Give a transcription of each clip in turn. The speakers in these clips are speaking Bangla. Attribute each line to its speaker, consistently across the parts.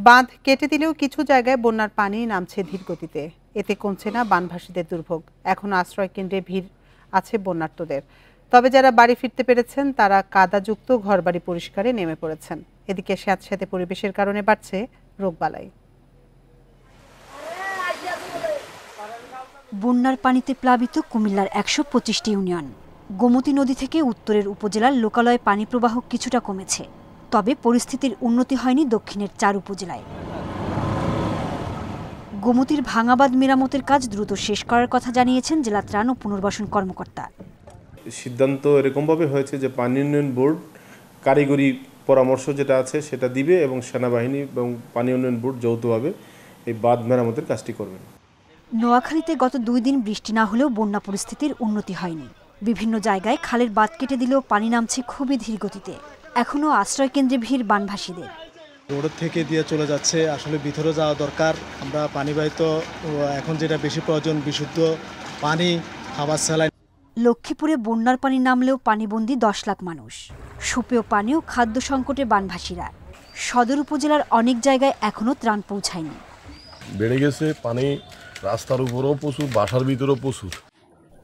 Speaker 1: বাঁধ কেটে দিলেও কিছু জায়গায় বন্যার পানি নামছে ধীর গতিতে। এতে কমছে না বানভাসীদের দুর্ভোগ। এখনো আশ্রয় কেন্দ্রে ভিড় আছে বন্যার্তদের। তবে যারা বাড়ি ফিরতে পেরেছেন তারা কাদাযুক্ত ঘরবাড়ি পরিষ্কারে নেমে পড়েছেন। এদিকে স্যাঁতস্যাঁতে পরিবেশের কারণে বাড়ছে রোগবালাই।
Speaker 2: বন্যার পানিতে প্লাবিত কুমিল্লার ১২৫টি ইউনিয়ন। গোমতী নদী থেকে উত্তরের উপজেলার লোকালয়ে পানি প্রবাহ কিছুটা কমেছে, তবে পরিস্থিতির উন্নতি হয়নি দক্ষিণের ৪ উপজেলায়। গোমতীর ভাঙাবাঁধ মেরামতের কাজ দ্রুত শেষ করার কথা জানিয়েছেন জেলা ত্রাণ ও পুনর্বাসন কর্মকর্তা।
Speaker 3: সিদ্ধান্ত এরকমভাবে হয়েছে যে পানি উন্নয়ন বোর্ড কারিগরি পরামর্শ যেটা আছে সেটা দিবে এবং সেনাবাহিনী এবং পানি উন্নয়ন বোর্ড যৌথভাবে এই বাঁধ মেরামতের কাজটি করবেন।
Speaker 2: নোয়াখালীতে গত ২ দিন বৃষ্টি না হলেও বন্যা পরিস্থিতির উন্নতি হয়নি। বিভিন্ন জায়গায় খালের বাঁধ কেটে দিলেও পানি নামছে খুবই ধীর গতিতে। এখনও আশ্রয় কেন্দ্রে ভিড় বানভাসীদের।
Speaker 4: রোড থেকে দিয়ে চলে যাচ্ছে, আসলে ভিতরে যাওয়া দরকার। আমরা পানিবাহিত এখন যেটা বেশি প্রয়োজন বিশুদ্ধ পানি, খাবার স্যালাইন।
Speaker 2: লক্ষ্মীপুরে বন্যার পানি নামলেও পানিবন্দী ১০ লাখ মানুষ। সুপেয় পানি ও খাদ্য সংকটে বানভাসীরা। সদর উপজেলার অনেক জায়গায় এখনও ত্রাণ পৌঁছায়নি।
Speaker 5: বেড়ে গেছে পানি, রাস্তার উপরেও প্রচুর, বাসার ভিতরেও প্রচুর।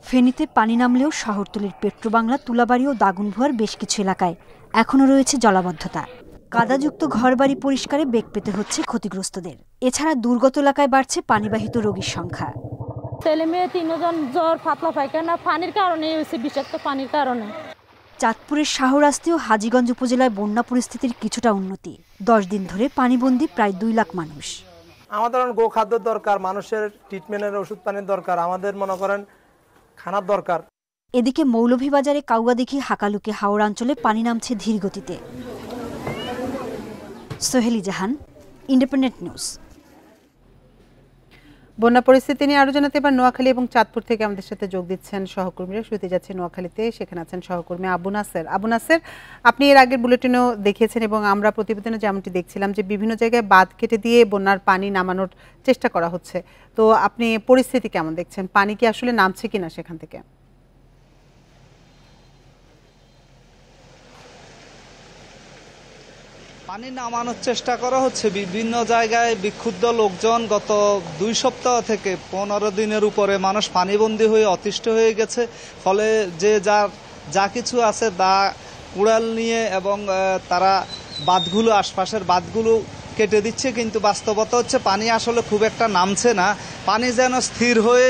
Speaker 2: ফেনীতে পানি নামলেও শহরতলির পেট্রোবাংলা, তুলাবাড়ি ও দাগনভূয়ার বেশ কিছু এলাকায় এখনও রয়েছে জলাবদ্ধতা। কাদাযুক্ত ঘরবাড়ি পরিষ্কারে বেগ পেতে হচ্ছে ক্ষতিগ্রস্তদের। এছাড়া দুর্গত এলাকায় বাড়ছে পানিবাহিত রোগীর সংখ্যা।
Speaker 6: ছেলে মেয়ে ৩ জন জ্বর, পাতলা পায়খানা পানির কারণে হয়েছে, বিষাক্ত পানির কারণে।
Speaker 2: চাঁদপুরের শাহরাস্তি ও হাজীগঞ্জ উপজেলায় বন্যা পরিস্থিতির কিছুটা উন্নতি। ১০ দিন ধরে পানিবন্দী প্রায় ২ লাখ মানুষ।
Speaker 7: আমাদের গোখাদ্য দরকার, মানুষের ট্রিটমেন্টের ওষুধ পানির দরকার, আমাদের মনে করেন খানার দরকার।
Speaker 2: এদিকে মৌলভীবাজারে কাউয়াদিঘি হাকালুকি হাওড় অঞ্চলে পানি নামছে ধীর গতিতে। সোহেলি জাহান, ইন্ডিপেন্ডেন্ট নিউজ।
Speaker 1: বন্যা পরিস্থিতি নিয়ে আরো জানাতে এবার নোয়াখালী এবং চাঁদপুর থেকে আমাদের সাথে যোগ দিচ্ছেন সহকর্মীরা। শুরুতে যাচ্ছে নোয়াখালীতে, সেখানে আছেন সহকর্মী আবু নাসের। আবু নাসের, আপনি এর আগের বুলেটিনেও দেখিয়েছেন এবং আমরা প্রতিবেদনে যেমনটি দেখছিলাম যে বিভিন্ন জায়গায় বাঁধ কেটে দিয়ে বন্যার পানি নামানোর চেষ্টা করা হচ্ছে। তো আপনি পরিস্থিতি কেমন দেখছেন? পানি কি আসলে নামছে কিনা সেখান থেকে?
Speaker 8: পানি নামানোর চেষ্টা করা হচ্ছে বিভিন্ন জায়গায়। বিক্ষুব্ধ লোকজন গত ২ সপ্তাহ থেকে ১৫ দিনের উপরে মানুষ পানিবন্দী হয়ে অতিষ্ঠ হয়ে গেছে। ফলে যে যা কিছু আছে তা কুড়াল নিয়ে এবং তারা বাঁধগুলো, আশপাশের বাঁধগুলো কেটে দিচ্ছে, কিন্তু বাস্তবতা হচ্ছে পানি আসলে খুব একটা নামছে না। পানি যেন স্থির হয়ে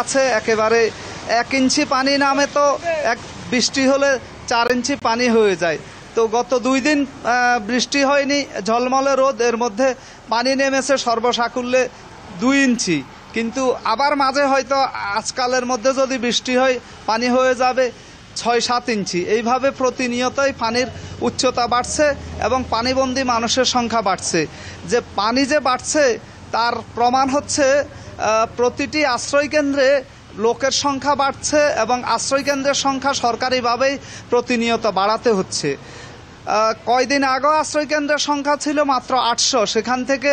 Speaker 8: আছে একেবারে। ১ ইঞ্চি পানি নামে তো বৃষ্টি হলে ৪ ইঞ্চি পানি হয়ে যায়। তো গত ২ দিন বৃষ্টি হয়নি, ঝলমলে রোদ, এর মধ্যে পানি নেমেছে সর্বসাকুল্যে ২ ইঞ্চি। কিন্তু আবার মাঝে হয়তো আজকালের মধ্যে যদি বৃষ্টি হয় পানি হয়ে যাবে ৬-৭ ইঞ্চি। এইভাবে প্রতিনিয়তই পানির উচ্চতা বাড়ছে এবং পানিবন্দী মানুষের সংখ্যা বাড়ছে। যে পানি যে বাড়ছে তার প্রমাণ হচ্ছে প্রতিটি আশ্রয়কেন্দ্রে লোকের সংখ্যা বাড়ছে এবং আশ্রয়কেন্দ্রের সংখ্যা সরকারিভাবেই প্রতিনিয়ত বাড়াতে হচ্ছে। কয়দিন আগেও আশ্রয়কেন্দ্রের সংখ্যা ছিল মাত্র ৮০০, সেখান থেকে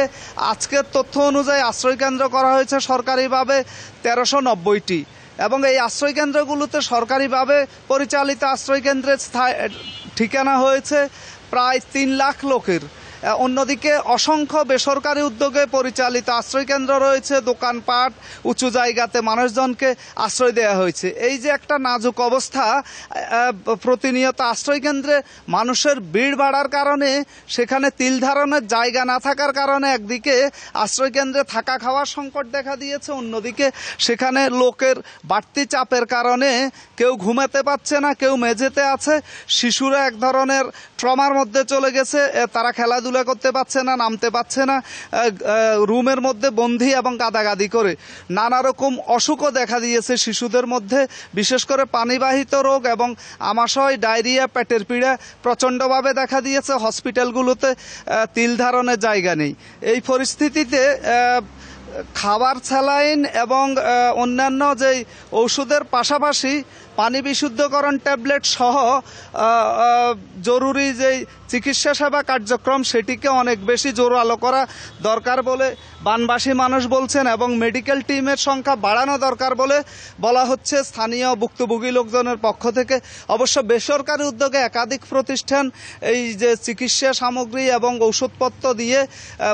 Speaker 8: আজকের তথ্য অনুযায়ী আশ্রয়কেন্দ্র করা হয়েছে সরকারিভাবে ১৩৯০টি এবং এই আশ্রয়কেন্দ্রগুলোতে সরকারিভাবে পরিচালিত আশ্রয়কেন্দ্রের ঠিকানা হয়েছে প্রায় ৩ লাখ লোকের। অন্যদিকে অসংখ্য বেসরকারি উদ্যোগে পরিচালিত আশ্রয়কেন্দ্র রয়েছে, দোকানপাট, উঁচু জায়গাতে মানুষজনকে আশ্রয় দেওয়া হয়েছে। এই যে একটা নাজুক অবস্থা, প্রতিনিয়ত আশ্রয়কেন্দ্রে মানুষের ভিড় বাড়ার কারণে সেখানে তিল ধারণের জায়গা না থাকার কারণে একদিকে আশ্রয়কেন্দ্রে থাকা খাওয়ার সংকট দেখা দিয়েছে, অন্যদিকে সেখানে লোকের বাড়তি চাপের কারণে কেউ ঘুমাতে পারছে না, কেউ মেঝেতে আছে। শিশুরা এক ধরনের ট্রমার মধ্যে চলে গেছে, তারা খেলাধুলা করতে পারছে না, নামতে পারছে না, রুমের মধ্যে বন্দী এবং গাদাগাদি করে। নানা রকম অসুখও দেখা দিয়েছে শিশুদের মধ্যে, বিশেষ করে পানিবাহিত রোগ এবং আমাশয়, ডায়রিয়া, পেটের পীড়া প্রচণ্ডভাবে দেখা দিয়েছে। হসপিটালগুলোতে তিল ধারণের জায়গা নেই। এই পরিস্থিতিতে খাবার, স্যালাইন এবং অন্যান্য যেই ঔষধের পাশাপাশি পানি বিশুদ্ধকরণ ট্যাবলেট সহ জরুরি যেই চিকিৎসা সেবা কার্যক্রম সেটিকে অনেক বেশি জোরালো করা দরকার বলে বানবাসী মানুষ বলছেন এবং মেডিকেল টিমের সংখ্যা বাড়ানো দরকার বলে বলা হচ্ছে স্থানীয় ভুক্তভোগী লোকজনের পক্ষ থেকে। অবশ্য বেসরকারি উদ্যোগে একাধিক প্রতিষ্ঠান এই যে চিকিৎসা সামগ্রী এবং ঔষধপত্র দিয়ে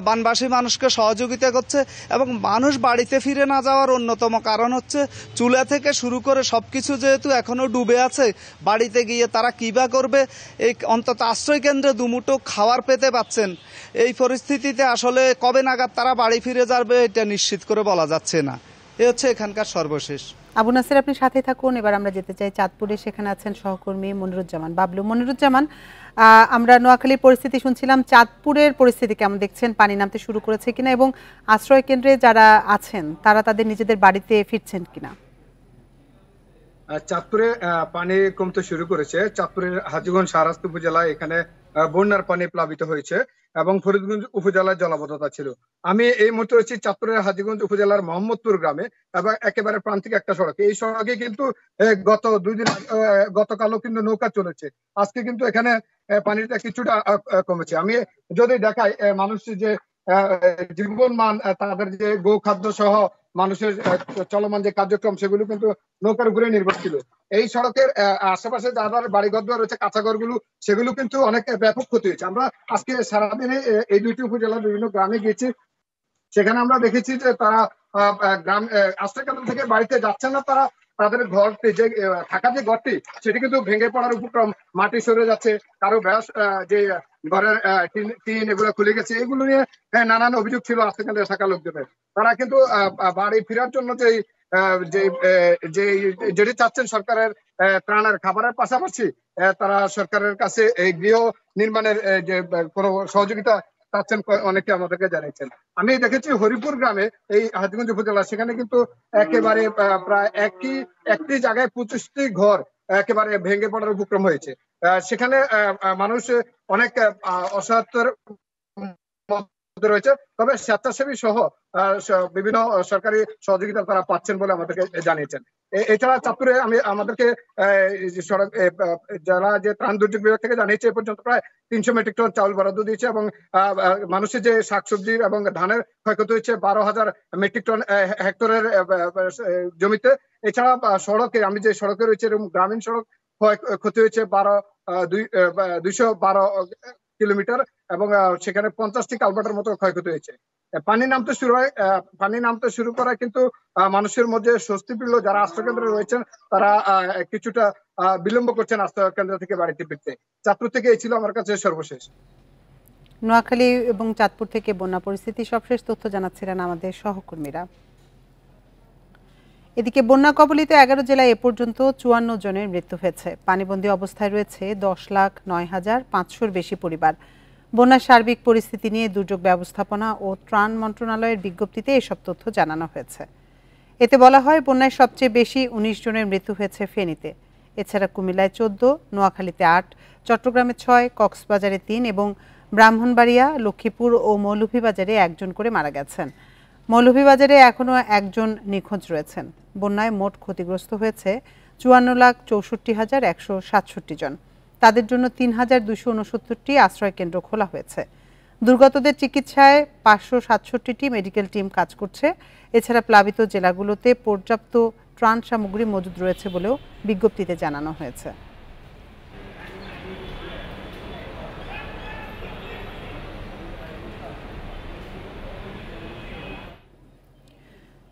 Speaker 8: বানবাসী মানুষকে সহযোগিতা করছে এবং মানুষ বাড়িতে ফিরে না যাওয়ার অন্যতম কারণ হচ্ছে চুলা থেকে শুরু করে সবকিছু যেহেতু এখনো ডুবে আছে, বাড়িতে গিয়ে তারা কিবা করবে, এই অন্তত আশ্রয় কেন্দ্রে দুমুঠো খাবার পেতে পাচ্ছেন। এই পরিস্থিতিতে আসলে কবে নাগাদ তারা বাড়ি ফিরে যাবে এটা নিশ্চিত করে বলা যাচ্ছে না। এ হচ্ছে এখানকার সর্বশেষ।
Speaker 1: আবু নাসের, আপনি সাথে থাকুন। এবার আমরা যেতে চাই চাঁদপুরে, সেখানে আছেন সহকর্মী মনিরুজ্জামান বাবলু। মনিরুজ্জামান, আমরা নোয়াখালীর পরিস্থিতি শুনছিলাম, চাঁদপুরের পরিস্থিতি কেমন দেখছেন? পানি নামতে শুরু করেছে কিনা এবং আশ্রয় কেন্দ্রে যারা আছেন তারা তাদের নিজেদের বাড়িতে ফিরছেন কিনা?
Speaker 9: চাঁদপুরে পানি কমতে শুরু করেছে। চাঁদপুরের হাজীগঞ্জ শাহরাস্তি উপজেলায় এখানে বন্যার পানি প্লাবিত হয়েছে এবং ফরিদগঞ্জ উপজেলায় জলাবদ্ধতা ছিল। আমি এই মুহূর্তে রয়েছি চাঁদপুরের হাজীগঞ্জ উপজেলার মোহাম্মদপুর গ্রামে এবং একেবারে প্রান্তিক একটা সড়ক। এই সড়কে কিন্তু গত 2 দিন গতকালও কিন্তু নৌকা চলেছে। আজকে কিন্তু এখানে পানিটা কিছুটা কমেছে। আমি যদি দেখাই মানুষের যে জীবন মান, তাদের যে গো খাদ্য সহ মানুষের চলমান যে কার্যক্রম সেগুলো কিন্তু নৌকার উপরে নির্ভরশীল। এই সড়কের আশেপাশে যাদের বাড়িঘর রয়েছে, কাঁচা ঘরগুলো, সেগুলো কিন্তু অনেক ব্যাপক ক্ষতি হয়েছে। আমরা আজকে সারাদিনে এই 2টি উপজেলার বিভিন্ন গ্রামে গিয়েছি, সেখানে আমরা দেখেছি যে তারা গ্রাম আশ্রয় কেন্দ্র থেকে বাড়িতে যাচ্ছেন না, তারা তাদের ঘরটি যে থাকার যে ঘরটি সেটি কিন্তু ভেঙে পড়ার উপক্রম, মাটি সরে যাচ্ছে, কারো ব্যাস যে ঘরের টিন এগুলো খুলে গেছে, এগুলো নিয়ে নানান অভিযোগ ছিল আশ্রয় কেন্দ্রে থাকা লোকজনের। তারা কিন্তু বাড়ি ফেরার জন্য যেটি চাচ্ছেন সরকারের ত্রাণের খাবারের পাশাপাশি তারা সরকারের কাছে এই গৃহ নির্মাণের যে কোনো সহযোগিতা চাচ্ছেন অনেকে আমাদেরকে জানিয়েছেন। আমি দেখেছি হরিপুর গ্রামে, এই হাজীগঞ্জ উপজেলা, সেখানে কিন্তু একেবারে প্রায় একটি জায়গায় 25টি ঘর একেবারে ভেঙে পড়ার উপক্রম হয়েছে। সেখানে মানুষ অনেক অসহায়তার রয়েছে, তবে স্বেচ্ছাসেবী সহ বিভিন্ন সরকারি সহযোগিতা তারা পাচ্ছেন বলে আমাদেরকে জানিয়েছেন। এছাড়া চাঁদপুরে আমাদেরকে যারা যে ত্রাণ দুর্যোগ বিভাগ থেকে জানিয়েছে এ পর্যন্ত প্রায় 300 মেট্রিক টন চাউল বরাদ্দ দিয়েছে এবং মানুষের যে শাকসবজি এবং ধানের ক্ষয়ক্ষতি হয়েছে 12,000 মেট্রিক টন হেক্টরের জমিতে। এছাড়া সড়কে, আমি যে সড়কে রয়েছে গ্রামীণ সড়ক ক্ষতি হয়েছে 212 কিলোমিটার এবং সেখানে 50টি কালভার্টের মতো ক্ষয়ক্ষতি হয়েছে। পানি নামতে শুরু করায় কিন্তু মানুষের মধ্যে স্বস্তি পেল। যারা আশ্রয় কেন্দ্রে রয়েছেন তারা কিছুটা বিলম্ব করছেন আশ্রয় কেন্দ্র থেকে বাড়িতে ফিরতে। চাঁদপুর থেকে এই ছিল আমার কাছে সর্বশেষ।
Speaker 1: নোয়াখালী এবং চাঁদপুর থেকে বন্যা পরিস্থিতি সবশেষ তথ্য জানাচ্ছিলেন আমাদের সহকর্মীরা। এদিকে বন্যা কবলিত 11 জেলায় এ পর্যন্ত 54 জনের মৃত্যু হয়েছে। পানিবন্দী অবস্থায় রয়েছে 10,09,500-র বেশি পরিবার। বন্যার সার্বিক পরিস্থিতি নিয়ে দুর্যোগ ব্যবস্থাপনা ও ত্রাণ মন্ত্রণালয়ের বিজ্ঞপ্তিতে এসব তথ্য জানানো হয়েছে। এতে বলা হয়, বন্যায় সবচেয়ে বেশি 19 জনের মৃত্যু হয়েছে ফেনীতে। এছাড়া কুমিল্লায় 14, নোয়াখালীতে 8, চট্টগ্রামে 6, কক্সবাজারে 3 এবং ব্রাহ্মণবাড়িয়া, লক্ষ্মীপুর ও মৌলভীবাজারে 1 জন করে মারা গেছেন। মৌলভীবাজারে এখনও 1 জন নিখোঁজ রয়েছেন। বন্যায় মোট ক্ষতিগ্রস্ত হয়েছে 54,64,167 জন। তাদের জন্য 3,269টি আশ্রয় কেন্দ্র খোলা হয়েছে। দুর্গতদের চিকিৎসায় 567টি মেডিকেল টিম কাজ করছে। এছাড়া প্লাবিত জেলাগুলোতে পর্যাপ্ত ত্রাণ সামগ্রী মজুদ রয়েছে বলেও বিজ্ঞপ্তিতে জানানো হয়েছে।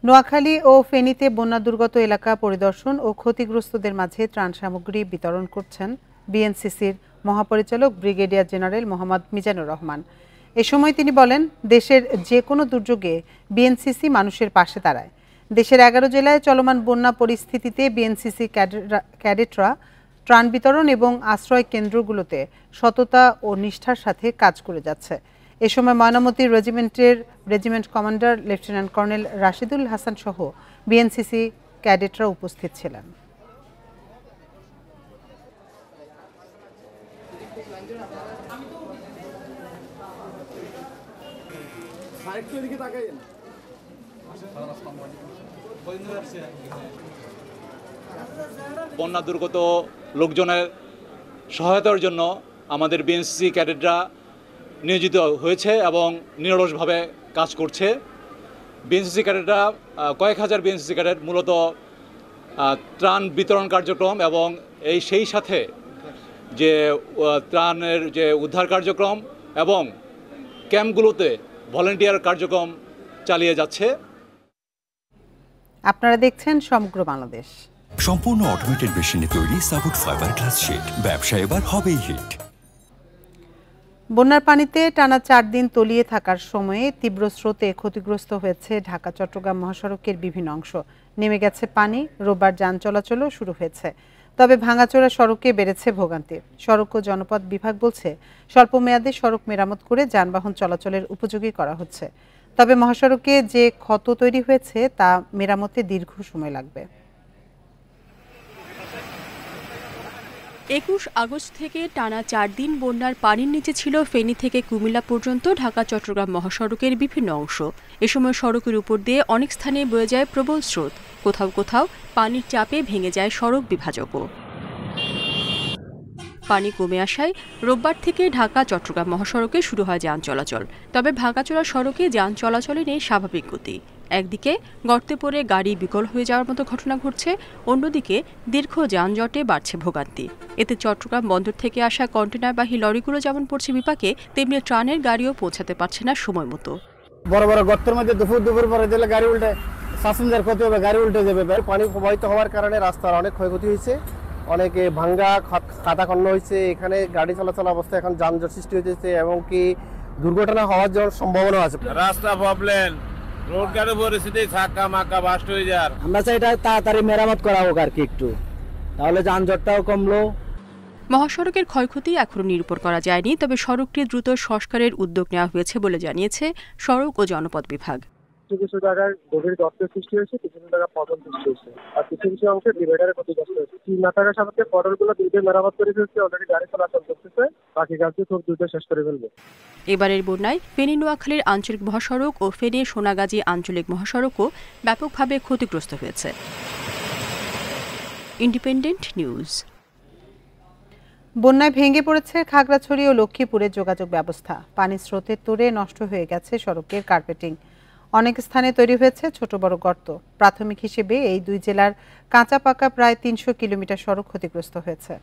Speaker 1: নোয়াখালী ও ফেনীতে বন্যা দুর্গত এলাকা পরিদর্শন ও ক্ষতিগ্রস্তদের মাঝে ত্রাণ সামগ্রী বিতরণ করছেন বিএনসিসির মহাপরিচালক ব্রিগেডিয়ার জেনারেল মোহাম্মদ মিজানুর রহমান। এ সময় তিনি বলেন, দেশের যে কোনো দুর্যোগে বিএনসিসি মানুষের পাশে দাঁড়ায়। দেশের 11 জেলায় চলমান বন্যা পরিস্থিতিতে বিএনসিসি ক্যাডেটরা ত্রাণ বিতরণ এবং আশ্রয় কেন্দ্রগুলোতে সততা ও নিষ্ঠার সাথে কাজ করে যাচ্ছে। এ সময় Mainamati regiment commander lieutenant colonel Rashidul Hasan সহ বিএনসিসি ক্যাডেটরা উপস্থিত ছিলেন।
Speaker 10: বন্যা দুর্গত লোকজনের সহায়তার জন্য আমাদের বিএনসিসি ক্যাডেটরা নিয়োজিত হয়েছে এবং নিরলসভাবে কাজ করছে। বিএনসিসি ক্যাডেটরা কয়েক হাজার বিএনসিসি ক্যাডেট মূলত ত্রাণ বিতরণ কার্যক্রম এবং সেই সাথে যে ত্রাণের যে উদ্ধার কার্যক্রম এবং ক্যাম্পগুলোতে ভলান্টিয়ার কার্যক্রম চালিয়ে যাচ্ছে।
Speaker 1: আপনারা দেখছেন সমগ্র বাংলাদেশ।
Speaker 11: সম্পূর্ণ অটোমেটেড মেশিনে তৈরি সাপোর্ট ফাইবার গ্লাস শীট, ব্যবসা এবার হবেই হিট।
Speaker 1: বন্যার পানিতে টানা 4 দিন তলিয়ে থাকার সময়ে তীব্র স্রোতে ক্ষতিগ্রস্ত হয়েছে ঢাকা চট্টগ্রাম মহাসড়কের বিভিন্ন অংশ। নেমে গেছে পানি, রোববার যান চলাচলও শুরু হয়েছে। তবে ভাঙাচোরা সড়কে বেড়েছে ভোগান্তি। সড়ক ও জনপথ বিভাগ বলছে স্বল্প মেয়াদে সড়ক মেরামত করে যানবাহন চলাচলের উপযোগী করা হচ্ছে। তবে মহাসড়কে যে ক্ষত তৈরি হয়েছে তা মেরামতে দীর্ঘ সময় লাগবে।
Speaker 12: 21 আগস্ট থেকে টানা 4 দিন বন্যার পানির নিচে ছিল ফেনী থেকে কুমিল্লা পর্যন্ত ঢাকা চট্টগ্রাম মহাসড়কের বিভিন্ন অংশ। এ সময় সড়কের উপর দিয়ে অনেক স্থানে বয়ে যায় প্রবল স্রোত, কোথাও কোথাও পানির চাপে ভেঙে যায় সড়ক বিভাজকও। পানি কমে আসায় রোববার থেকে ঢাকা চট্টগ্রাম মহাসড়কে শুরু হয় যান চলাচল। তবে ভাঙাচোরা সড়কে যান চলাচলে নেই স্বাভাবিক গতি। একদিকে গর্তে পড়ে গাড়ি বিকল হয়ে যাওয়ার মতো ঘটনা ঘটছে, অন্যদিকে দীর্ঘ যানজটে বাড়ছে ভোগান্তি। এতে চট্টগ্রাম বন্দর থেকে আসা কন্টেনারবাহী লরিগুলো যেমন পড়ছে বিপাকে, তেমনি ট্রানের গাড়িও পৌঁছাতে পারছে না সময় মতো।
Speaker 13: বড় বড় গর্তের মধ্যে দুপুর পরে দিলে গাড়ি উল্টে প্যাসেঞ্জার ক্ষতি হবে, গাড়ি উল্টে যাবে। পানি প্রবাহিত হওয়ার কারণে রাস্তার অনেক ক্ষয়ক্ষতি হয়েছে, অনেকে ভাঙ্গা খাতাখন্ন হয়েছে। এখানে গাড়ি চলাচল অবস্থায় এখন যানজট সৃষ্টি হয়েছে এবং কি দুর্ঘটনা হওয়ার জন্য সম্ভাবনা আছে।
Speaker 14: রাস্তা প্রবলেম, রোড গাড়ি পরিস্থিতি ছাক্কা মাক্কা বাস্ট হয়ে যায়।
Speaker 13: আমরা চাই এটা তাড়াতাড়ি মেরামত করা হোক আর কি একটু, তাহলে যানজটটাও কমলো।
Speaker 12: মহাসড়কের ক্ষয়ক্ষতি এখনো নিরূপণ করা যায়নি, তবে সড়কটি দ্রুত সংস্কারের উদ্যোগ নেওয়া হয়েছে বলে জানিয়েছে সড়ক ও জনপথ বিভাগ।
Speaker 15: কিছু জায়গায় গভীর গর্তের সৃষ্টি হয়েছে, কিছু জায়গায় পটল সৃষ্টি হয়েছে, আর কিছু কিছু অংশে ডিভাইডারের ক্ষতিগ্রস্ত হয়েছে। না থাকার সাথে পটলগুলো দ্রুত মেরামত করে ফেলছে, অলরেডি গাড়ি চলাচল করতেছে, বাকি কাজটি খুব দ্রুত শেষ করে ফেলবে।
Speaker 12: এবারের বন্যায় ফেনী নোয়াখালীর আঞ্চলিক মহাসড়ক ও ফেনী সোনাগাজী আঞ্চলিক মহাসড়কও ব্যাপকভাবে ক্ষতিগ্রস্ত হয়েছে। Independent news.
Speaker 1: বন্যায় ভেঙে পড়েছে খাগড়াছড়ি ও লক্ষ্মীপুরের যোগাযোগ ব্যবস্থা। পানির স্রোতের তোড়ে নষ্ট হয়ে গেছে সড়কের কার্পেটিং। অনেক স্থানে তৈরি হয়েছে ছোট বড় গর্ত। প্রাথমিক হিসেবে এই দুই জেলার কাঁচা পাকা প্রায় 300 কিলোমিটার সড়ক ক্ষতিগ্রস্ত হয়েছে।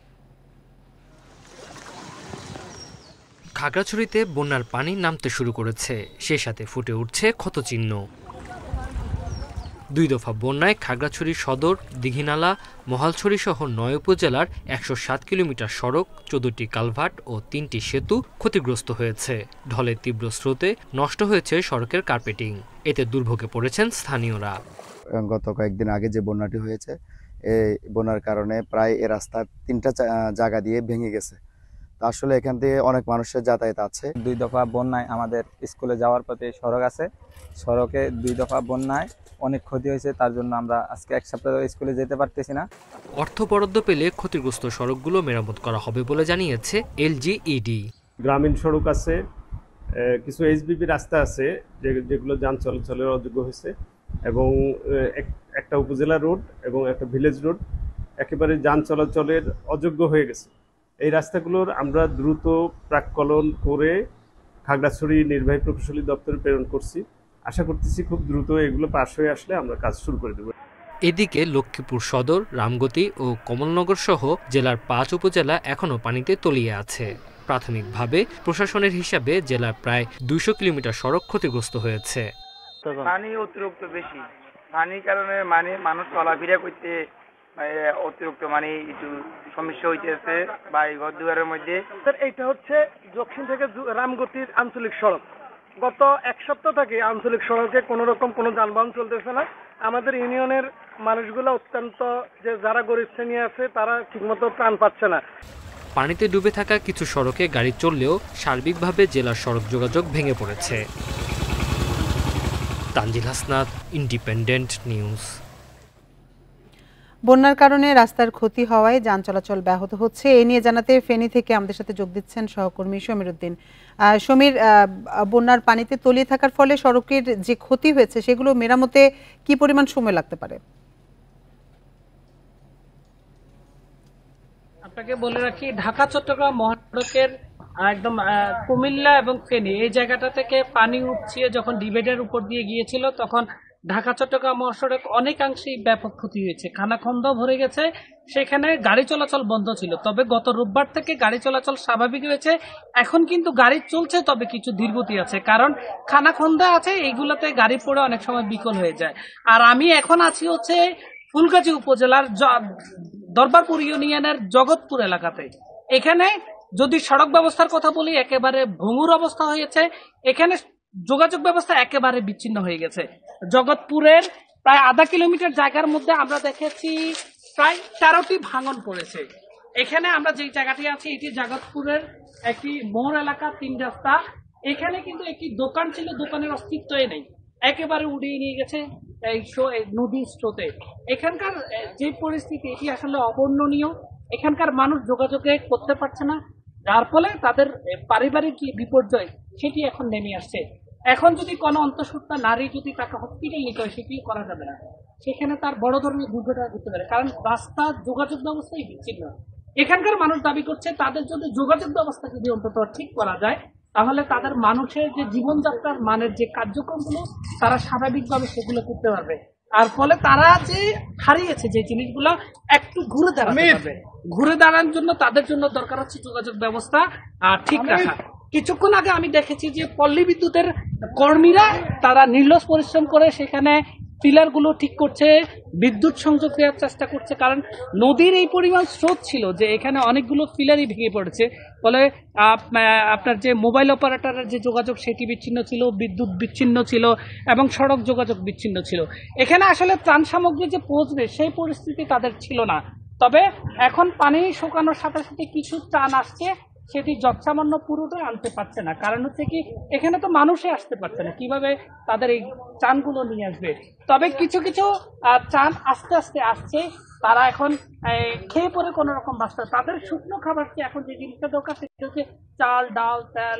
Speaker 16: খাগড়াছড়িতে বন্যার পানি নামতে শুরু করেছে, সে সাথে ফুটে উঠছে ক্ষতচিহ্ন। 2 দফা বন্যায় খাগড়াছড়ি সদর, দিঘিনালা, মহালছড়ি সহ 9 উপজেলার 107 কিলোমিটার সড়ক, 14টি কালভার্ট ও 3টি সেতু ক্ষতিগ্রস্ত হয়েছে। ঢলের তীব্র স্রোতে নষ্ট হয়েছে সড়কের কার্পেটিং। এতে দুর্ভোগে পড়েছেন স্থানীয়রা।
Speaker 17: গত কয়েকদিন আগে যে বন্যাটি হয়েছে, এই বন্যার কারণে প্রায় এই রাস্তা 3টা জায়গা দিয়ে ভেঙে গেছে। আসলে এখান থেকে অনেক মানুষের যাতায়াত আছে।
Speaker 18: 2 দফা বন্যায় আমাদের স্কুলে যাওয়ার পথে সড়ক আছে, সড়কে 2 দফা বন্যায় অনেক ক্ষতি হয়েছে। তার জন্য আমরা আজকে 1 সপ্তাহ স্কুলে যেতে পারতেছি না।
Speaker 16: অর্থ বরাদ্দ পেলে ক্ষতিগ্রস্ত সড়কগুলো মেরামত করা হবে বলে জানিয়েছে এলজিইডি।
Speaker 19: গ্রামীণ সড়ক আছে, কিছু এইচবিবি রাস্তা আছে যেগুলো যান চলাচলের অযোগ্য হয়েছে, এবং একটা উপজেলা রোড এবং একটা ভিলেজ রোড একেবারে যান চলাচলের অযোগ্য হয়ে গেছে। এই রাস্তাগুলোর আমরা দ্রুত প্রাক্কলন করে খাগড়াছড়ি নির্বাহী প্রকৌশলী দপ্তরে প্রেরণ করছি। আশা করতেছি খুব দ্রুত এগুলো পাশ হয়ে আসলে আমরা কাজ শুরু করে দেব।
Speaker 16: এদিকে লক্ষ্মীপুর সদর, রামগতি ও কমলনগর সহ জেলার 5 উপজেলা এখনও পানিতে তলিয়ে আছে। প্রাথমিকভাবে প্রশাসনের হিসাবে জেলার প্রায় 200 কিলোমিটার সড়ক ক্ষতিগ্রস্ত হয়েছে।
Speaker 20: পানি অতিরিক্ত বেশি, পানির কারণে মানুষ চলাফেরা করতে অতিরিক্ত একটু সমস্যা হইতেছে বা এই ঘর দুয়ারের মধ্যে।
Speaker 21: এইটা হচ্ছে দক্ষিণ থেকে রামগতির আঞ্চলিক সড়ক। গত 1 সপ্তাহ থেকে আঞ্চলিক সড়কে কোনো রকম কোনো যানবাহন চলতেছে না। আমাদের ইউনিয়নের মানুষগুলো অত্যন্ত যারা গরিব শ্রেণী আছে তারা ঠিকমতো ত্রাণ পাচ্ছে না।
Speaker 16: পানিতে ডুবে থাকা কিছু সড়কে গাড়ি চললেও সার্বিকভাবে জেলার সড়ক যোগাযোগ ভেঙে পড়েছে। Tanzil Hasnat, independent news.
Speaker 1: বন্যার কারণে রাস্তার ক্ষতি হওয়ায় যান চলাচল ব্যাহত হচ্ছে। এ নিয়ে জানাতে ফেনী থেকে আমাদের সাথে যোগ দিচ্ছেন সহকর্মী সমীর উদ্দিন। সমীর, বন্যার পানিতে তলিয়ে থাকার ফলে সড়কের যে ক্ষতি হয়েছে সেগুলো মেরামতে কি পরিমাণ সময় লাগতে পারে?
Speaker 21: আপনাকে বলে রাখি, ঢাকা চট্টগ্রাম মহাসড়কের একদম কুমিল্লা এবং ফেনী এই জায়গাটা থেকে পানি উপচিয়ে যখন ডিভাইডার উপর দিয়ে গিয়েছিল, তখন ঢাকা চট্টগ্রাম মহাসড়ক অনেকাংশেই ব্যাপক ক্ষতি হয়েছে, খানাখন্দ ভরে গেছে, সেখানে গাড়ি চলাচল বন্ধ ছিল। তবে গত রোববার থেকে গাড়ি চলাচল স্বাভাবিক হয়েছে। এখন কিন্তু গাড়ি চলছে, তবে কিছু ধীরগতি আছে, কারণ খানাখন্দ আছে, এইগুলোতে গাড়ি পড়ে অনেক সময় বিকল হয়ে যায়। আর আমি এখন আছি হচ্ছে ফুলগাজী উপজেলার দরবারপুর ইউনিয়নের জগৎপুর এলাকাতে। এখানে যদি সড়ক ব্যবস্থার কথা বলি, একেবারে ভঙ্গুর অবস্থা হয়েছে। এখানে যোগাযোগ ব্যবস্থা একেবারে বিচ্ছিন্ন হয়ে গেছে। জগৎপুরের প্রায় আধা কিলোমিটার জায়গার মধ্যে আমরা দেখেছি প্রায় 13টি ভাঙন পড়েছে। এখানে আমরা যে জায়গাটি আছি, এটি জগৎপুরের একটি মোড় এলাকা, 3 রাস্তা। এখানে কিন্তু একটি দোকান ছিল, দোকানের অস্তিত্বই নেই, একেবারে উড়িয়ে নিয়ে গেছে এই নদীর স্রোতে। এখানকার যে পরিস্থিতি, এটি আসলে অবর্ণনীয়। এখানকার মানুষ যোগাযোগে করতে পারছে না, যার ফলে তাদের পারিবারিক যে বিপর্যয় সেটি এখন নেমে আসছে। এখন যদি কোনো অন্তঃসত্ত্বা নারী যদি তাকে হসপিটাল নিতে হয়, সেটিও করা যাবে না। সেখানে তার বড় ধরনের দুর্ঘটনা ঘটতে পারে, কারণ রাস্তা যোগাযোগ ব্যবস্থাই বিচ্ছিন্ন। এখানকার মানুষ দাবি করছে, তাদের যদি যোগাযোগ ব্যবস্থা যদি অন্তত ঠিক করা যায়, তাহলে তাদের মানুষের যে জীবনযাত্রার মানের যে কার্যক্রমগুলো, তারা স্বাভাবিকভাবে সেগুলো করতে পারবে। আর ফলে তারা যে হারিয়েছে যে জিনিসগুলো, একটু ঘুরে দাঁড়াতে পারবে। ঘুরে দাঁড়ানোর জন্য তাদের জন্য দরকার হচ্ছে যোগাযোগ ব্যবস্থা ঠিক রাখা। কিছুক্ষণ আগে আমি দেখেছি যে পল্লী বিদ্যুতের কর্মীরা তারা নির্লস পরিশ্রম করে সেখানে পিলারগুলো ঠিক করছে, বিদ্যুৎ সংযোগ দেওয়ার চেষ্টা করছে, কারণ নদীর এই পরিমাণ স্রোত ছিল যে এখানে অনেকগুলো পিলারই ভেঙে পড়েছে। ফলে আপনার যে মোবাইল অপারেটরের যে যোগাযোগ সেটি বিচ্ছিন্ন ছিল, বিদ্যুৎ বিচ্ছিন্ন ছিল এবং সড়ক যোগাযোগ বিচ্ছিন্ন ছিল। এখানে আসলে ত্রাণ সামগ্রী যে পৌঁছবে সেই পরিস্থিতি তাদের ছিল না। তবে এখন পানি শুকানোর সাথে সাথে কিছু ত্রাণ আসছে, সেটি যৎসামান্য পুরোটাই আনতে পারছে না। কারণ হচ্ছে কি, এখানে তো মানুষে আসতে পারছে না, কিভাবে তাদের এই ত্রাণগুলো নিয়ে আসবে। তবে কিছু কিছু ত্রাণ আস্তে আস্তে আসছে, তারা এখন খেয়ে পরে কোনো রকম বাঁচতে, তাদের শুকনো খাবারকে এখন যে জিনিসটা দরকার সেটা হচ্ছে চাল, ডাল, তেল,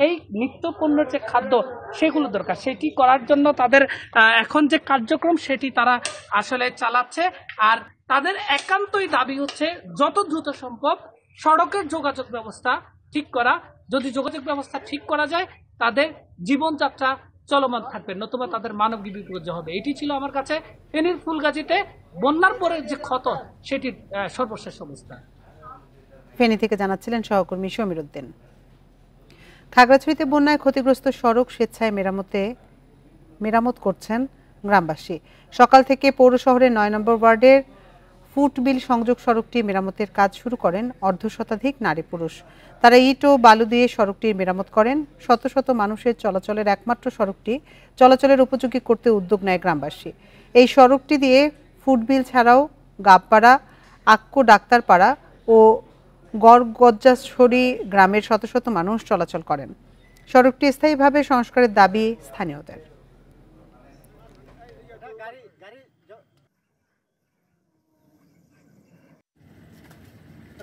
Speaker 21: এই নিত্য পণ্যের যে খাদ্য সেগুলো দরকার। সেটি করার জন্য তাদের এখন যে কার্যক্রম সেটি তারা আসলে চালাচ্ছে। আর তাদের একান্তই দাবি হচ্ছে যত দ্রুত সম্ভব সড়কের যোগাযোগ ব্যবস্থা ঠিক করা। যদি যোগাযোগ ব্যবস্থা ঠিক করা যায়, তাদের জীবনযাত্রা চলমান থাকবে, নতুবা তাদের মানবিক বিপর্যয় হবে। এটি ছিল আমার কাছে ফেনীর ফুলগাজীতে বন্যার পরে যে ক্ষত সেটির সর্বশেষ অবস্থা।
Speaker 1: ফেনী থেকে জানাচ্ছিলেন সহকর্মী সমীর উদ্দিন। খাগড়াছড়িতে বন্যায় ক্ষতিগ্রস্ত সড়ক স্বেচ্ছায় মেরামত করছেন গ্রামবাসী। সকাল থেকে পৌর শহরের 9 নম্বর ওয়ার্ডের ফুটবিল সংযোগ সড়কটি মেরামতের কাজ শুরু করেন অর্ধশতাধিক নারী পুরুষ। তারা ইট ও বালু দিয়ে সড়কটির মেরামত করেন। শত শত মানুষের চলাচলের একমাত্র সড়কটি চলাচলের উপযোগী করতে উদ্যোগ নেয় গ্রামবাসী। এই সড়কটি দিয়ে ফুটবিল ছাড়াও গাবপাড়া, আক্কো ডাক্তারপাড়া ও গড়গজ্জাছড়ি গ্রামের শত শত মানুষ চলাচল করেন। সড়কটি স্থায়ীভাবে সংস্কারের দাবি স্থানীয়দের।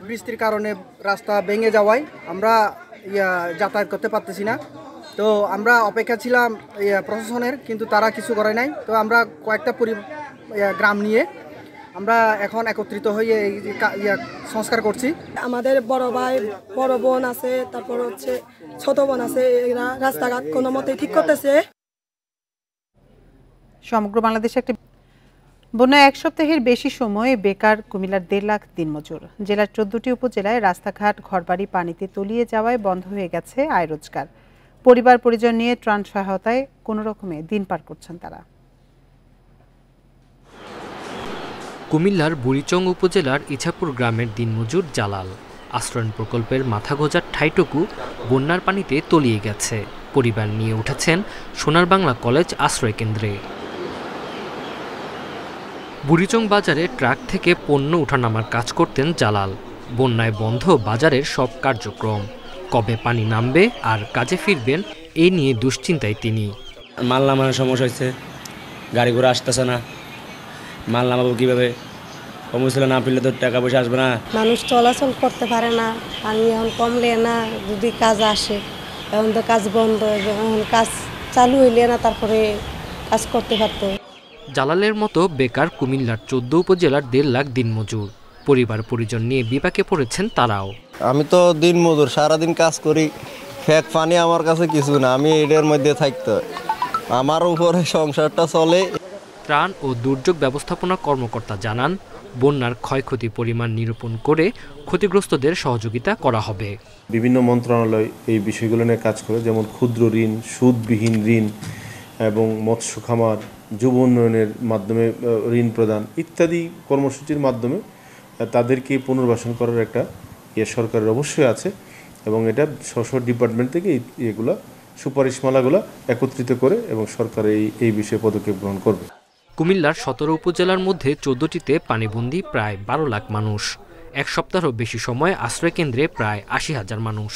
Speaker 3: বৃষ্টির কারণে রাস্তা ভেঙে যাওয়ায় আমরা যাতায়াত করতে পারতেছি না। তো আমরা অপেক্ষা ছিলাম প্রশাসনের, কিন্তু তারা কিছু করে নাই। তো আমরা কয়েকটা গ্রাম নিয়ে আমরা এখন একত্রিত হয়ে সংস্কার করছি।
Speaker 22: আমাদের বড় ভাই বড় বোন আছে, তারপর হচ্ছে ছোট বোন আছে, এরা রাস্তাঘাট কোনো মতে ঠিক করতেছে।
Speaker 1: সমগ্র বাংলাদেশে একটি বন্যায় 1 সপ্তাহের বেশি সময় বেকার কুমিল্লার 1.5 লাখ দিনমজুর। জেলার 14টি উপজেলায় রাস্তাঘাট, ঘরবাড়ি পানিতে তলিয়ে যাওয়ায় বন্ধ হয়ে গেছে আয় রোজগার। পরিবার পরিজন নিয়ে ত্রাণ সহায়তায় কোনো রকমে দিন পার করছেন তারা।
Speaker 16: কুমিল্লার বুড়িচং উপজেলার ইছাপুর গ্রামের দিনমজুর জালাল। আশ্রয়ণ প্রকল্পের মাথা গোঁজার ঠাইটুকু বন্যার পানিতে তলিয়ে গেছে। পরিবার নিয়ে উঠেছেন সোনার বাংলা কলেজ আশ্রয় কেন্দ্রে। বুড়িচং বাজারে ট্রাক থেকে পণ্য ওঠানামার কাজ করতেন জালাল। বন্যায় বন্ধ বাজারের সব কার্যক্রম। কবে পানি নামবে আর কাজে ফিরবেন এই নিয়ে দুশ্চিন্তায় তিনি।
Speaker 23: মাল নামানোর সমস্যা হচ্ছে, গাড়ি ঘোড়া আসতেছে না, মাল নামাবো কীভাবে? কমছিল না ফিরলে তো টাকা পয়সা আসবে না।
Speaker 22: মানুষ চলাচল করতে পারে না, পানি এখন কমলে না যদি কাজ আসে। এখন তো কাজ বন্ধ, এখন কাজ চালু হইলে না তারপরে কাজ করতে পারতো।
Speaker 16: জালালের মতো বেকার কুমিল্লার 14 উপজেলার 1.5 লাখ দিনমজুর। পরিবার পরিজন নিয়ে বিপাকে পড়েছেন তারাও।
Speaker 4: আমি তো দিন মজুর, সারাদিন কাজ করি, ফ্যাক পানি আমার কাছে কিছু না, আমি এটার মধ্যে থাকতে, আমার উপরে সংসারটা চলে।
Speaker 16: ত্রাণ ও দুর্যোগ ব্যবস্থাপনা কর্মকর্তা জানান, বন্যার ক্ষয়ক্ষতি পরিমাণ নিরূপণ করে ক্ষতিগ্রস্তদের সহযোগিতা করা হবে।
Speaker 5: বিভিন্ন মন্ত্রণালয় এই বিষয়গুলো নিয়ে কাজ করে, যেমন ক্ষুদ্র ঋণ, সুদবিহীন ঋণ এবং মৎস্য খামার, যুব উন্নয়নের মাধ্যমে ঋণ প্রদান ইত্যাদি কর্মসূচির মাধ্যমে তাদেরকে পুনর্বাসন করার একটা সরকারের অবশ্যই আছে এবং এটা স্ব ডিপার্টমেন্ট থেকে এগুলা সুপারিশমালাগুলো একত্রিত করে এবং সরকার এই বিষয়ে পদক্ষেপ গ্রহণ করবে।
Speaker 16: কুমিল্লার 17 উপজেলার মধ্যে 14টিতে পানিবন্দী প্রায় 12 লাখ মানুষ। এক সপ্তাহেরও বেশি সময় আশ্রয়কেন্দ্রে প্রায় 80,000 মানুষ।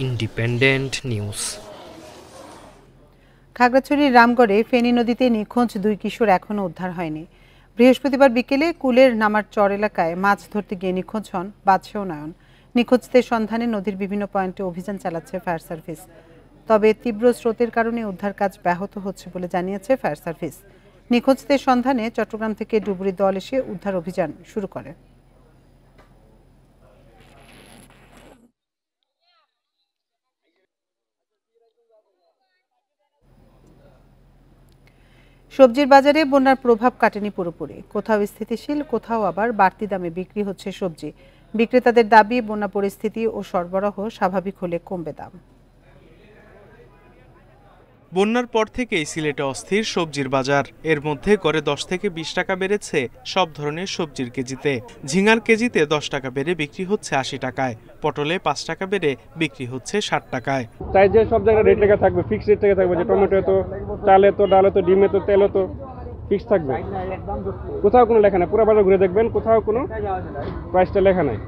Speaker 16: Independent news.
Speaker 1: খাগড়াছড়ির রামগড়ে ফেনী নদীতে নিখোঁজ 2 কিশোর এখনও উদ্ধার হয়নি। বৃহস্পতিবার বিকেলে কুলের নামার চর এলাকায় মাছ ধরতে গিয়ে নিখোঁজ হন বাদশাহ নয়ন। নিখোঁজদের সন্ধানে নদীর বিভিন্ন পয়েন্টে অভিযান চালাচ্ছে ফায়ার সার্ভিস। তবে তীব্র স্রোতের কারণে উদ্ধার কাজ ব্যাহত হচ্ছে বলে জানিয়েছে ফায়ার সার্ভিস। নিখোঁজদের সন্ধানে চট্টগ্রাম থেকে ডুবুরি দল এসে উদ্ধার অভিযান শুরু করে। সবজির বাজারে বন্যার প্রভাব কাটেনি পুরোপুরি। কোথাও স্থিতিশীল, কোথাও আবার বাড়তি দামে বিক্রি হচ্ছে সবজি। বিক্রেতাদের দাবি, বন্যা পরিস্থিতি ও সরবরাহ স্বাভাবিক হলে কমবে দাম।
Speaker 6: বন্যার পর থেকেই সিলেটে অস্থির সবজির বাজার। এর মধ্যে গড়ে 10 থেকে 20 টাকা বেড়েছে সব ধরনের সবজির কেজিতে। ঝিঙার কেজিতে 10 টাকা বেড়ে বিক্রি হচ্ছে 80 টাকায়, পটলে 5 টাকা বেড়ে বিক্রি হচ্ছে 60 টাকায়।
Speaker 24: তাই যে সব জায়গায় রেট লেখা থাকবে, ফিক্স রেট লেখা থাকবে, যে টমেটো তো, চালে তো, ডালে তো, ডিমে তো, তেলে তো ফিক্স থাকবে। কোথাও কোনো লেখা নেই, পুরো বাজার ঘুরে দেখবেন, কোথাও কোনো প্রাইসটা লেখা নাই।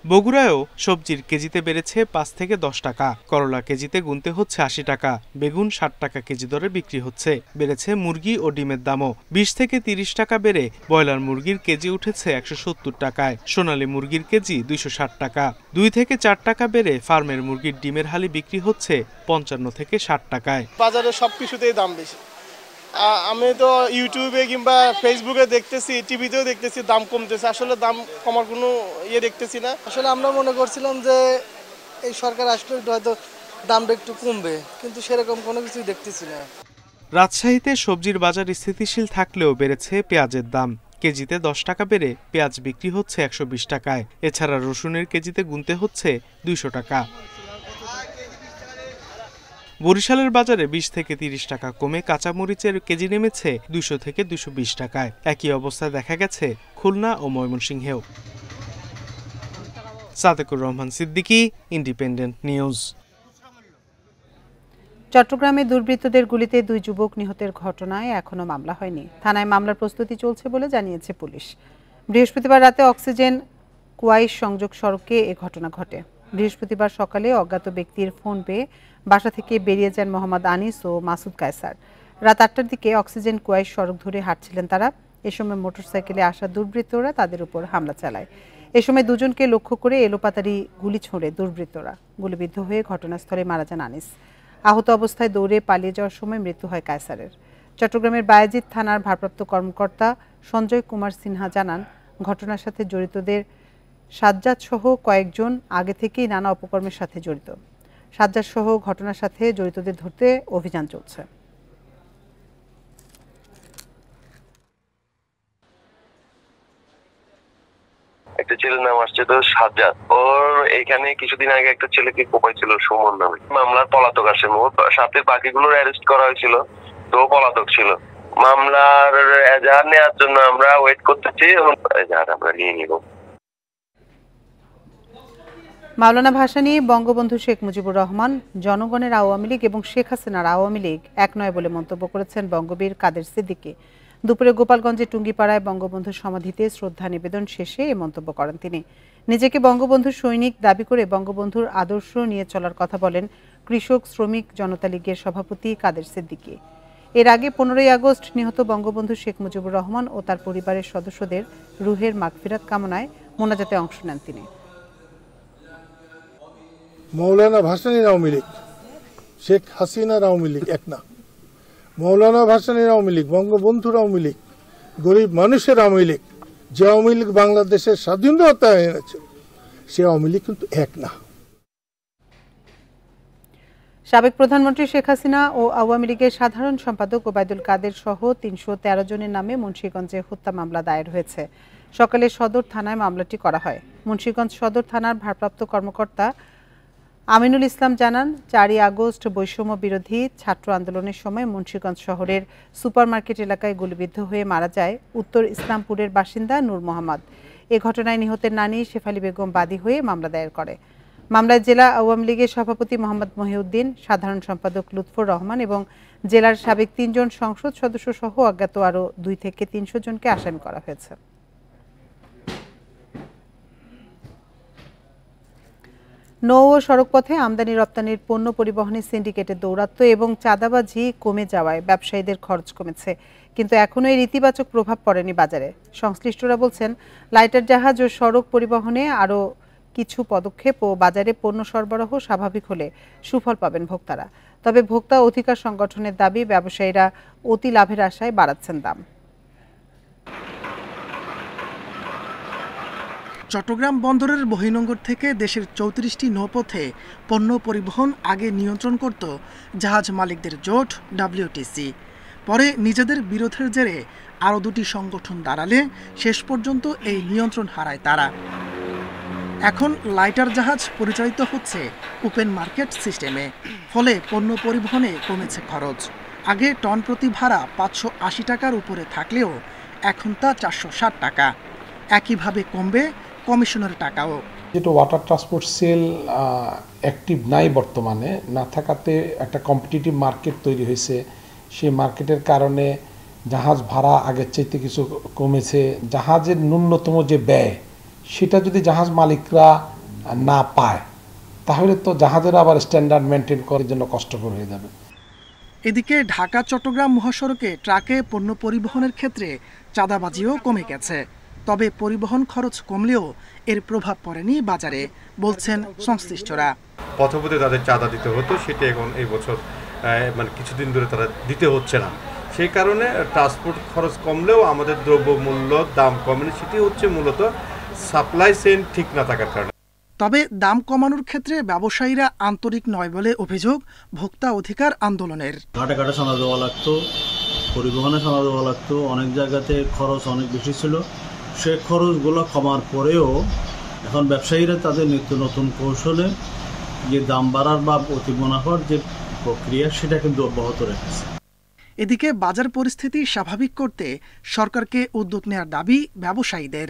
Speaker 6: বগুড়ায়ও সবজির কেজিতে বেড়েছে 5 থেকে 10 টাকা। করলা কেজিতে গুনতে হচ্ছে 80 টাকা, বেগুন 60 টাকা কেজি দরে বিক্রি হচ্ছে। বেড়েছে মুরগি ও ডিমের দামও। 20 থেকে 30 টাকা বেড়ে ব্রয়লার মুরগির কেজি উঠেছে 170 টাকায়, সোনালী মুরগির কেজি 260 টাকা। 2 থেকে 4 টাকা বেড়ে ফার্মের মুরগির ডিমের হালি বিক্রি হচ্ছে 55 থেকে 60 টাকায়।
Speaker 25: বাজারে সবকিছুতেই দাম বেশি। আমি তো ইউটিউবে কিংবা ফেসবুকে দেখতেছি, টিভিতেও দেখতেছি দাম কমতেছে, আসলে দাম কমার কোনো দেখতেছি না। আসলে আমরা মনে করছিলাম যে এই সরকার আসলে হয়তো দামটা একটু কমবে, কিন্তু সেরকম কোনো কিছুই দেখতেছি না।
Speaker 6: রাজশাহীতে সবজির বাজার স্থিতিশীল থাকলেও বেড়েছে পেঁয়াজের দাম। কেজিতে 10 টাকা বেড়ে পেঁয়াজ বিক্রি হচ্ছে 120 টাকায়। এছাড়া রসুনের কেজিতে গুনতে হচ্ছে 200 টাকা। বরিশালের বাজারে 20 থেকে 30 টাকা কমে কাঁচামরিচের কেজি নেমেছে 200 থেকে 220 টাকায়। একই অবস্থা দেখা গেছে খুলনা ও ময়মনসিংহেও। Sadequr Rahman Siddiqui, Independent News.
Speaker 1: চট্টগ্রামে দুর্বৃত্তদের গুলিতে 2 যুবক নিহতের ঘটনায় এখনো মামলা হয়নি। থানায় মামলার প্রস্তুতি চলছে বলে জানিয়েছে পুলিশ। বৃহস্পতিবার রাতে অক্সিজেন কুয়াইশ সংযোগ সড়কে এ ঘটনা ঘটে। বৃহস্পতিবার সকালে অজ্ঞাত ব্যক্তির ফোন পেয়ে বাসা থেকে বেরিয়ে যান মোহাম্মদ আনিস ও মাসুদ কায়সার। রাত 8টার দিকে অক্সিজেন কুয়াইশ সড়ক ধরে হাঁটছিলেন তারা। এ সময় মোটরসাইকেলে আসা দুর্বৃত্তরা তাদের উপর হামলা চালায়। এ সময় দুজনকে লক্ষ্য করে এলোপাতাড়ি গুলি ছোঁড়ে দুর্বৃত্তরা। গুলিবিদ্ধ হয়ে ঘটনাস্থলে মারা যান আনিস। আহত অবস্থায় দৌড়ে পালিয়ে যাওয়ার সময় মৃত্যু হয় কায়সারের। চট্টগ্রামের বায়েজিদ থানার ভারপ্রাপ্ত কর্মকর্তা সঞ্জয় কুমার সিনহা জানান, ঘটনার সাথে জড়িতদের সাজ্জাদ সহ কয়েকজন আগে থেকেই নানা অপকর্মের সাথে জড়িত। সাজ্জাদ সহ ঘটনার সাথে জড়িতদের ধরতে অভিযান চলছে।
Speaker 26: একটা ছেলের নাম আসছে তো সাজ্জাদ, ওর এখানে কিছুদিন আগে একটা ছেলেকে কোপাই ছিল সুমন নামে। মামলার পলাতক আসে, ওর সাথে বাকিগুলোর অ্যারেস্ট করা হয়েছিল, তো পলাতক ছিল। মামলার এজাহার নেওয়ার জন্য আমরা ওয়েট করতেছি, এজাহার আমরা নিয়ে নিব।
Speaker 1: মাওলানা ভাসানী, বঙ্গবন্ধু শেখ মুজিবুর রহমান, জনগণের আওয়ামী লীগ এবং শেখ হাসিনার আওয়ামী লীগ এক নয় বলে মন্তব্য করেছেন বঙ্গবীর কাদের সিদ্দিকী। দুপুরে গোপালগঞ্জের টুঙ্গিপাড়ায় বঙ্গবন্ধুর সমাধিতে শ্রদ্ধা নিবেদন শেষে এ মন্তব্য করেন তিনি। নিজেকে বঙ্গবন্ধুর সৈনিক দাবি করে বঙ্গবন্ধুর আদর্শ নিয়ে চলার কথা বলেন কৃষক শ্রমিক জনতা লীগের সভাপতি কাদের সিদ্দিকী। এর আগে 15ই আগস্ট নিহত বঙ্গবন্ধু শেখ মুজিবুর রহমান ও তার পরিবারের সদস্যদের রুহের মাগফিরাত কামনায় মোনাজাতে অংশ নেন তিনি।
Speaker 27: মৌলানা ভাসানীর আওয়ামী লীগ, শেখ হাসিনার আওয়ামী লীগ এক না। মৌলানা ভাসানীর আওয়ামী লীগ, বঙ্গবন্ধুর আওয়ামী লীগ, গরিব মানুষের আওয়ামী লীগ, যে আওয়ামী লীগ বাংলাদেশের স্বাধীনতা এনেছে, সে আওয়ামী লীগ কিন্তু এক না।
Speaker 1: সাবেক প্রধানমন্ত্রী শেখ হাসিনা ও আওয়ামী লীগের সাধারণ সম্পাদক ওবায়দুল কাদের সহ ৩১৩ জনের নামে মুন্সিগঞ্জে হত্যা মামলা দায়ের হয়েছে। সকালে সদর থানায় মামলাটি করা হয়। মুন্সিগঞ্জ সদর থানার ভারপ্রাপ্ত কর্মকর্তা আমিনুল ইসলাম জানান, ৪ই আগস্ট বৈষম্য বিরোধী ছাত্র আন্দোলনের সময় মুন্সিগঞ্জ শহরের সুপারমার্কেট এলাকায় গুলিবিদ্ধ হয়ে মারা যায় উত্তর ইসলামপুরের বাসিন্দা নূর মোহাম্মদ। এ ঘটনায় নিহতের নানি শেফালী বেগম বাদী হয়ে মামলা দায়ের করে। মামলায় জেলা আওয়ামী লীগের সভাপতি মোহাম্মদ মহিউদ্দিন, সাধারণ সম্পাদক লুৎফর রহমান এবং জেলার সাবেক ৩ জন সংসদ সদস্য সহ অজ্ঞাত আরও ২ থেকে ৩০০ জনকে আসামি করা হয়েছে। নৌ ও সড়কপথে আমদানি রপ্তানির পণ্য পরিবহনের সিন্ডিকেটের দৌরাত্ম্য এবং চাঁদাবাজি কমে যাওয়ায় ব্যবসায়ীদের খরচ কমেছে, কিন্তু এখনও এর ইতিবাচক প্রভাব পড়েনি বাজারে। সংশ্লিষ্টরা বলছেন, লাইটার জাহাজ ও সড়ক পরিবহনে আরও কিছু পদক্ষেপ ও বাজারে পণ্য সরবরাহ স্বাভাবিক হলে সুফল পাবেন ভোক্তারা। তবে ভোক্তা অধিকার সংগঠনের দাবি, ব্যবসায়ীরা অতি লাভের আশায় বাড়াচ্ছেন দাম।
Speaker 2: চট্টগ্রাম বন্দরের বহির্নোঙর থেকে দেশের ৩৪টি নৌপথে পণ্য পরিবহন আগে নিয়ন্ত্রণ করত জাহাজ মালিকদের জোট WTC। পরে নিজেদের বিরোধের জেরে আরও ২টি সংগঠন দাঁড়ালে শেষ পর্যন্ত এই নিয়ন্ত্রণ হারায় তারা। এখন লাইটার জাহাজ পরিচালিত হচ্ছে ওপেন মার্কেট সিস্টেমে, ফলে পণ্য পরিবহনে কমেছে খরচ। আগে টন প্রতি ভাড়া ৫৮০ টাকার উপরে থাকলেও এখন তা ৪৬০ টাকা। একইভাবে কমবে কমিশনের টাকাও।
Speaker 7: যেটা ওয়াটার ট্রান্সপোর্ট সেল অ্যাক্টিভ নাই বর্তমানে, না থাকাতে একটা কম্পিটিটিভ মার্কেট তৈরি হয়েছে। সেই মার্কেটের কারণে জাহাজ ভাড়া আগের চাইতে কিছু কমেছে। জাহাজের ন্যূনতম যে ব্যয়, সেটা যদি জাহাজ মালিকরা না পায়, তাহলে তো জাহাজের আবার স্ট্যান্ডার্ড মেনটেন করার জন্য কষ্টকর হয়ে যাবে।
Speaker 2: এদিকে ঢাকা চট্টগ্রাম মহাসড়কে ট্রাকে পণ্য পরিবহনের ক্ষেত্রে চাঁদাবাজিও কমে গেছে। তবে পরিবহন খরচ কমলেও এর প্রভাব পড়েনি বাজারে, বলছেন সংশ্লিষ্টরা।
Speaker 8: পথপথে তাদের চাঁদা দিতে হতো, সেটা এখন এই বছর মানে কিছুদিন ধরে তারা দিতে হচ্ছে না। সেই কারণে ট্রান্সপোর্ট খরচ কমলেও আমাদের দ্রব্যমূল্য দাম কমেনি। সেটি হচ্ছে মূলত সাপ্লাই চেইন ঠিক না থাকার কারণে।
Speaker 2: তবে দাম কমানোর ক্ষেত্রে ব্যবসায়ীরা আন্তরিক নয় বলে অভিযোগ ভোক্তা অধিকার আন্দোলনের।
Speaker 9: ঘাটে ঘাটে সোনা দেওয়া লাগতো, পরিবহনে সোনা দেওয়া লাগতো, অনেক জায়গাতে খরচ অনেক বেশি ছিল। সে খরচগুলো কমার পরেও এখন ব্যবসায়ীরা তাদের নিত্য নতুন কৌশলে যে দাম বাড়ার বা অতি মুনাফার যে প্রক্রিয়া, সেটা কিন্তু অব্যাহত রেখেছে।
Speaker 2: এদিকে বাজার পরিস্থিতি স্বাভাবিক করতে সরকারকে উদ্যোগ নেওয়ার দাবি ব্যবসায়ীদের।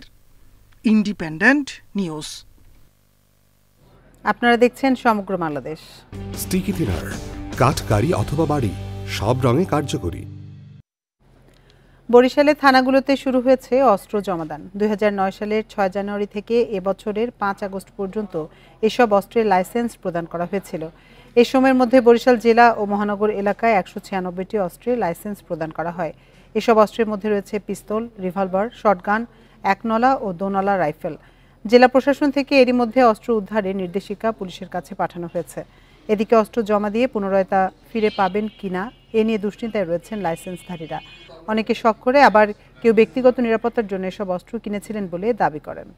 Speaker 2: Independent news.
Speaker 1: আপনারা দেখছেন সমগ্র বাংলাদেশ।
Speaker 10: স্টিকি থিনার, কাঠ, গাড়ি অথবা বাড়ি, সব রঙে কার্যকরী।
Speaker 1: বরিশালে থানাগুলোতে শুরু হয়েছে অস্ত্র জমাদান। ২০০৯ সালের ৬ জানুয়ারি থেকে এবছরের ৫ আগস্ট পর্যন্ত এসব অস্ত্রের লাইসেন্স প্রদান করা হয়েছিল। এই সময়ের মধ্যে বরিশাল জেলা ও মহানগর এলাকায় ১৯৬টি অস্ত্রের লাইসেন্স প্রদান করা হয়। এসব অস্ত্রের মধ্যে রয়েছে পিস্তল, রিভলভার, শটগান, একনলা ও দোনলা রাইফেল। জেলা প্রশাসন থেকে এরই মধ্যে অস্ত্র উদ্ধারের নির্দেশিকা পুলিশের কাছে পাঠানো হয়েছে। এদিকে অস্ত্র জমা দিয়ে পুনরায় তা ফিরে পাবেন কিনা এ নিয়ে দুশ্চিন্তায় রয়েছেন লাইসেন্সধারীরা। অনেকে শখ করে, আবার কেউ ব্যক্তিগত নিরাপত্তার জন্য এসব অস্ত্র কিনেছিলেন বলে দাবি করেন।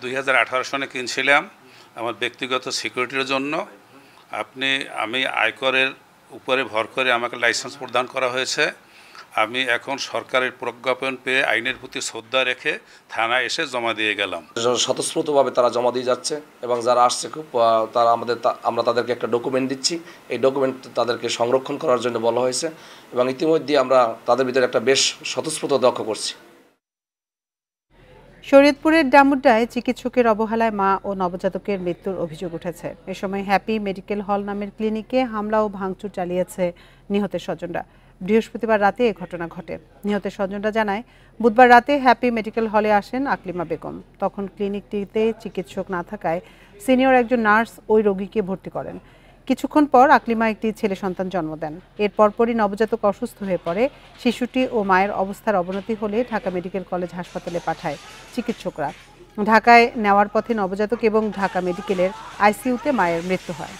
Speaker 11: দুই 2018 সনে কিনছিলাম আমার ব্যক্তিগত সিকিউরিটির জন্য। আমি আয়করের উপরে ভর করে আমাকে লাইসেন্স প্রদান করা হয়েছে। আমি এখন সরকারের প্রজ্ঞাপন পেয়ে আইনের প্রতি শ্রদ্ধা রেখে থানায় এসে জমা দিয়ে গেলাম।
Speaker 14: স্বতঃস্ফূর্তভাবে তারা জমা দিয়ে যাচ্ছে এবং যারা আসছে খুব তারা আমরা তাদেরকে একটা ডকুমেন্ট দিচ্ছি। এই ডকুমেন্ট তাদেরকে সংরক্ষণ করার জন্য বলা হয়েছে এবং ইতিমধ্যে আমরা তাদের ভিতরে একটা বেশ স্বতঃস্ফূর্ত দক্ষ করছি।
Speaker 1: শরীয়তপুরের ডামুড্ডায় চিকিৎসকের অবহেলায় মা ও নবজাতকের মৃত্যুর অভিযোগ উঠেছে। এ সময় হ্যাপি মেডিকেল হল নামের ক্লিনিকে হামলা ও ভাঙচুর চালিয়েছে নিহতের স্বজনরা। বৃহস্পতিবার রাতে এ ঘটনা ঘটে। নিহতের স্বজনরা জানায়, বুধবার রাতে হ্যাপি মেডিকেল হলে আসেন আকলিমা বেগম। তখন ক্লিনিকটিতে চিকিৎসক না থাকায় সিনিয়র একজন নার্স ওই রোগীকে ভর্তি করেন। কিছুক্ষণ পর আকলিমা একটি ছেলে সন্তান জন্ম দেন। এর পরপরই নবজাতক অসুস্থ হয়ে পড়ে। শিশুটি ও মায়ের অবস্থার অবনতি হলে ঢাকা মেডিকেল কলেজ হাসপাতালে পাঠায় চিকিৎসকরা। ঢাকায় নেওয়ার পথে নবজাতক এবং ঢাকা মেডিকেলের আইসিইউতে মায়ের মৃত্যু হয়।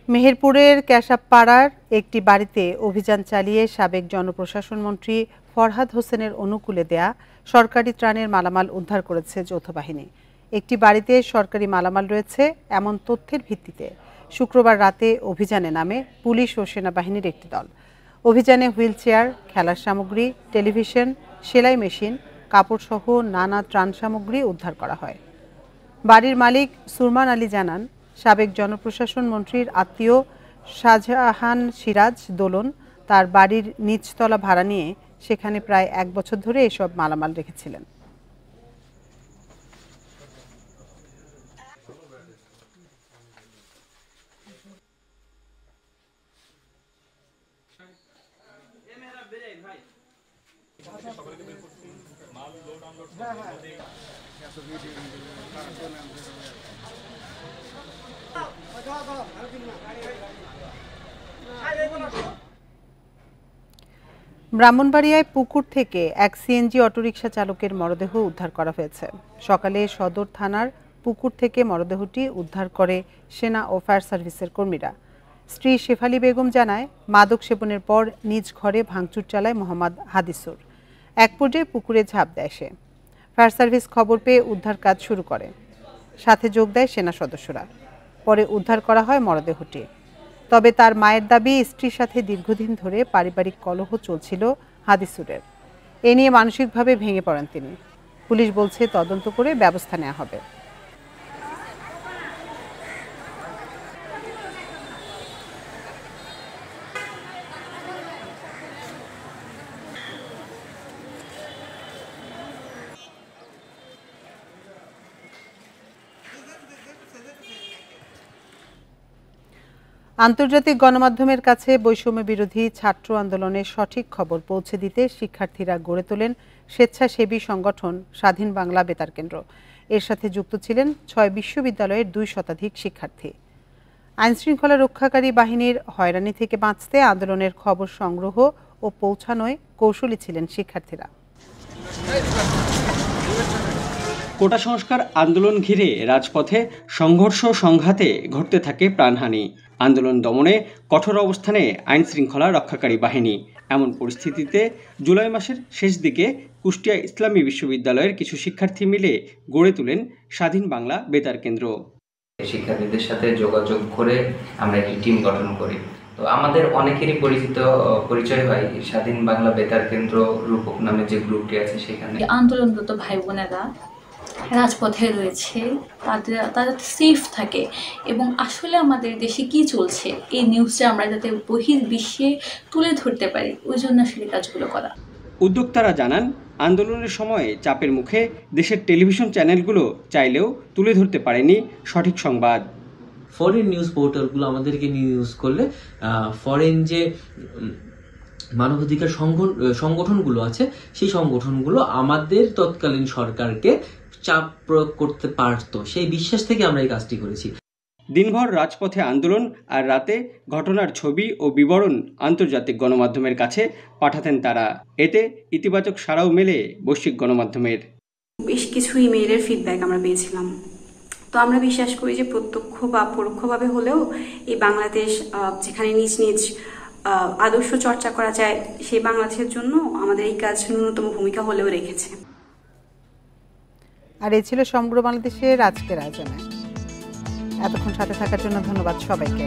Speaker 1: মেহেরপুরের কেশাবপাড়ার একটি বাড়িতে অভিযান চালিয়ে সাবেক জনপ্রশাসন মন্ত্রী ফরহাদ হোসেনের অনুকূলে দেয়া সরকারি ত্রাণের মালামাল উদ্ধার করেছে যৌথ বাহিনী। একটি বাড়িতে সরকারি মালামাল রয়েছে এমন তথ্যের ভিত্তিতে শুক্রবার রাতে অভিযানে নামে পুলিশ ও সেনাবাহিনীর একটি দল। অভিযানে হুইলচেয়ার, খেলার সামগ্রী, টেলিভিশন, সেলাই মেশিন, কাপড়সহ নানা ত্রাণ সামগ্রী উদ্ধার করা হয়। বাড়ির মালিক সুরমান আলী জানান, সাবেক জনপ্রশাসন মন্ত্রীর আত্মীয় শাহজাহান সিরাজ দোলন তার বাড়ির নিচতলা ভাড়া নিয়ে সেখানে প্রায় 1 বছর ধরে এসব মালামাল রেখেছিলেন। ব্রাহ্মণবাড়িয়ায় পুকুর থেকে এক সিএনজি অটোরিকশা চালকের মরদেহ উদ্ধার করা হয়েছে। সকালে সদর থানার পুকুর থেকে মরদেহটি উদ্ধার করে সেনা ও ফায়ার সার্ভিসের কর্মীরা। স্ত্রী শেফালি বেগম জানায়, মাদক সেবনের পর নিজ ঘরে ভাঙচুর চালায় মোহাম্মদ হাদিসুর। এক পর্যায়ে পুকুরে ঝাঁপ দেয় সে। ফায়ার সার্ভিস খবর পেয়ে উদ্ধার কাজ শুরু করে। সাথে যোগ দেয় সেনা সদস্যরা। পরে উদ্ধার করা হয় মরদেহটি। তবে তার মায়ের দাবি, স্ত্রীর সাথে দীর্ঘদিন ধরে পারিবারিক কলহ চলছিল হাদিসুরের। এ নিয়ে মানসিকভাবে ভেঙে পড়েন তিনি। পুলিশ বলছে তদন্ত করে ব্যবস্থা নেওয়া হবে। আন্তর্জাতিক গণমাধ্যমের কাছে বৈষম্য বিরোধী ছাত্র আন্দোলনের সঠিক খবর পৌঁছে দিতে শিক্ষার্থীরা গড়ে তোলেন স্বেচ্ছাসেবী সংগঠন স্বাধীন বাংলা বেতার কেন্দ্র। এর সাথে যুক্ত ছিলেন 6 বিশ্ববিদ্যালয়ের 2 শতাধিক শিক্ষার্থী। আইনশৃঙ্খলা রক্ষাকারী বাহিনীর হয়রানি থেকে বাঁচতে আন্দোলনের খবর সংগ্রহ ও পৌঁছানোয় কৌশলী ছিলেন শিক্ষার্থীরা।
Speaker 12: কোটা সংস্কার আন্দোলন ঘিরে রাজপথে সংঘর্ষ সংঘাতে ঘটতে থাকে প্রাণহানি। আন্দোলন দমনে কঠোর অবস্থানে আইনশৃঙ্খলা রক্ষাকারী বাহিনী। এমন পরিস্থিতিতে জুলাই মাসের শেষ দিকে কুষ্টিয়া ইসলামী বিশ্ববিদ্যালয়ের কিছু শিক্ষার্থী মিলে গড়ে তোলেন স্বাধীন বাংলা বেতার কেন্দ্র।
Speaker 13: শিক্ষার্থীদের সাথে যোগাযোগ করে আমরা একটি টিম গঠন করি। তো আমাদের অনেকেরই পরিচয় হয় স্বাধীন বাংলা বেতার কেন্দ্র রূপক নামে যে গ্রুপটি আছে সেখানে।
Speaker 15: আন্দোলনরত ভাই বোনেরা রাজপথে রয়েছে, তারা সেফ থাকে এবং আসলে আমাদের দেশে কি চলছে এই নিউজটা আমরা যাতে বহির্বিশ্বে তুলে ধরতে পারি, ওই জন্য আসলে কাজগুলো করা।
Speaker 12: উদ্যোক্তারা জানান, আন্দোলনের সময় চাপের মুখে দেশের টেলিভিশন চ্যানেলগুলো চাইলেও তুলে ধরতে পারেনি সঠিক সংবাদ।
Speaker 17: ফরেন নিউজ পোর্টালগুলো আমাদেরকে নিউজ করলে ফরেন যে মানবাধিকার সংগঠনগুলো আছে সেই সংগঠনগুলো আমাদের তৎকালীন সরকারকে চাপ প্রয়োগ করতে পারতো, সেই বিশ্বাস থেকে আমরা এই কাজটি করেছি।
Speaker 12: দিনভর রাজপথে আন্দোলন আর রাতে ঘটনার ছবি ও বিবরণ আন্তর্জাতিক গণমাধ্যমের কাছে পাঠাতেন তারা। এতে ইতিবাচক সাড়াও মেলে বৈশ্বিক গণমাধ্যমের।
Speaker 18: বেশ কিছু ইমেইলের ফিডব্যাক আমরা পেয়েছিলাম। তো আমরা বিশ্বাস করি যে প্রত্যক্ষ বা পরোক্ষভাবে হলেও এই বাংলাদেশ যেখানে নিজ নিজ আদর্শ চর্চা করা যায়, সেই বাংলাদেশের জন্য আমাদের এই কাজ ন্যূনতম ভূমিকা হলেও রেখেছে।
Speaker 1: আর এই ছিল সমগ্র বাংলাদেশের আজকের আয়োজনে। এতক্ষণ সাথে থাকার জন্য ধন্যবাদ সবাইকে।